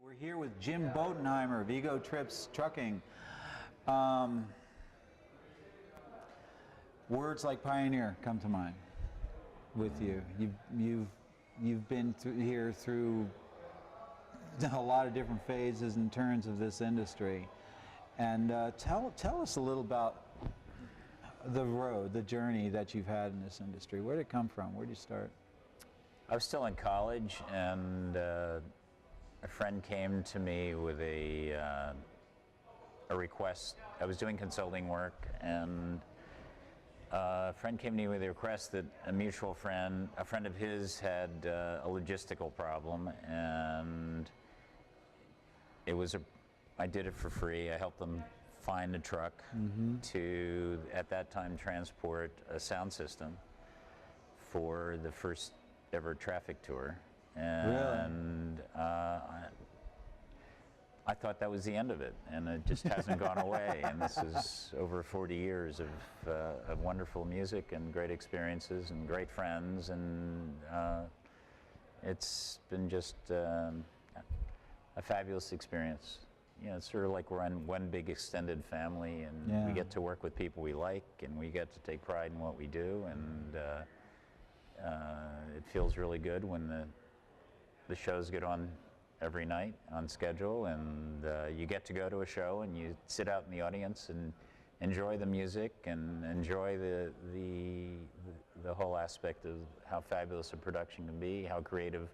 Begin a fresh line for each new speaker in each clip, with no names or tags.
We're here with Jim Bodenheimer, Vigo Trips Trucking. Words like pioneer come to mind with you. You've been through a lot of different phases and turns of this industry, and tell us a little about the journey that you've had in this industry. Where did it come from? Where did you start?
I was still in college, and a friend came to me with a request. I was doing consulting work, and a friend came to me with a request that a mutual friend, a friend of his, had a logistical problem, and I did it for free. I helped them find a truck to, at that time, transport a sound system for the first ever traffic tour. And I thought that was the end of it, and it just hasn't gone away. And this is over 40 years of wonderful music and great experiences and great friends, and it's been just a fabulous experience. You know, it's sort of like we're on one big extended family, and we get to work with people we like, and we get to take pride in what we do, and it feels really good when the shows get on every night on schedule, and you get to go to a show and you sit out in the audience and enjoy the music and enjoy the whole aspect of how fabulous a production can be, how creative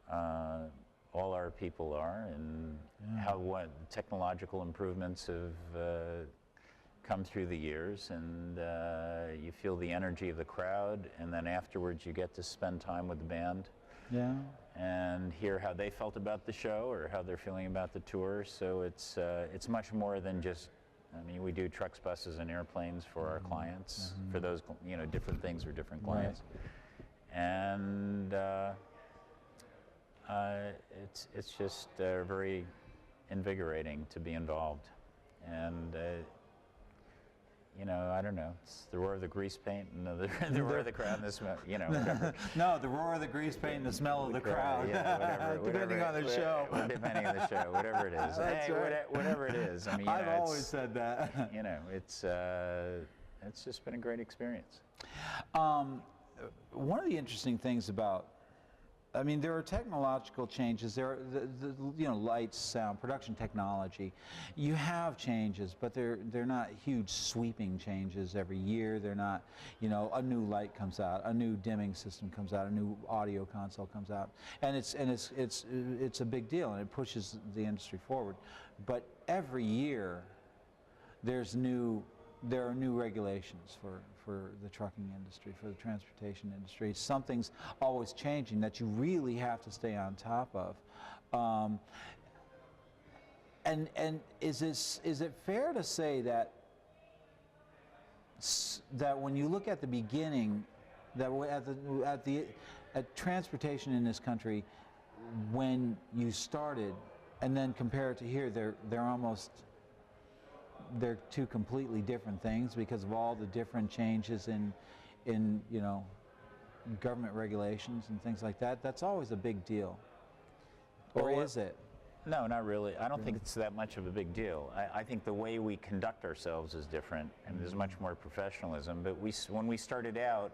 all our people are, and how technological improvements have come through the years, and you feel the energy of the crowd, and then afterwards you get to spend time with the band and hear how they felt about the show or how they're feeling about the tour. So it's much more than just, I mean, we do trucks, buses, and airplanes for our clients, for those, you know, different things for different clients. And it's just very invigorating to be involved. And you know, I don't know, it's the roar of the grease paint and the roar of the crowd and the smell, you know, whatever.
No, the roar of the grease paint and the smell of the crowd.
Yeah,
Depending on the show.
Depending on the show, whatever it is. Whatever it is. I mean,
I've always said that.
You know, it's just been a great experience.
One of the interesting things about, I mean, there are technological changes. There are you know, lights, sound, production technology. You have changes, but they're not huge sweeping changes every year. They're not, you know, a new light comes out, a new dimming system comes out, a new audio console comes out, and it's a big deal, and it pushes the industry forward. But every year, there are new regulations for the trucking industry, for the transportation industry. Something's always changing that you really have to stay on top of. And is it fair to say that when you look at the beginning, that at transportation in this country, when you started, and then compare it to here, they're two completely different things because of all the different changes in you know, government regulations and things like that? That's always a big deal. Or is it?
No, not really. I don't think it's that much of a big deal. I think the way we conduct ourselves is different, and there's much more professionalism. But when we started out,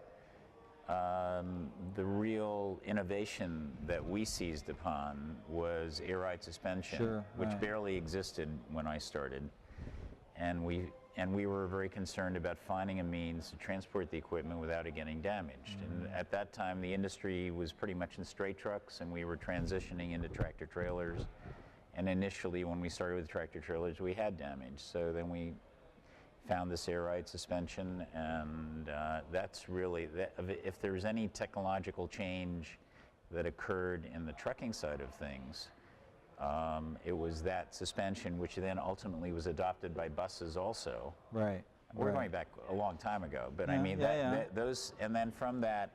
the real innovation that we seized upon was air ride suspension, which barely existed when I started. And we were very concerned about finding a means to transport the equipment without it getting damaged. And at that time, the industry was pretty much in straight trucks, and we were transitioning into tractor trailers. And initially, when we started with tractor trailers, we had damage. So then we found this air ride suspension, and that's really, if there's any technological change that occurred in the trucking side of things, it was that suspension, which then ultimately was adopted by buses also.
Right.
We're going back a long time ago, but I mean, those, and then from that,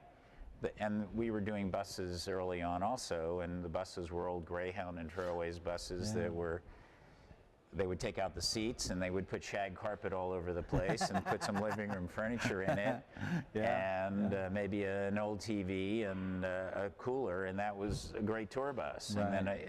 and we were doing buses early on also, and the buses were old Greyhound and Trailways buses that were, they would take out the seats and they would put shag carpet all over the place and put some living room furniture in it, and maybe an old TV and a cooler, and that was a great tour bus. And then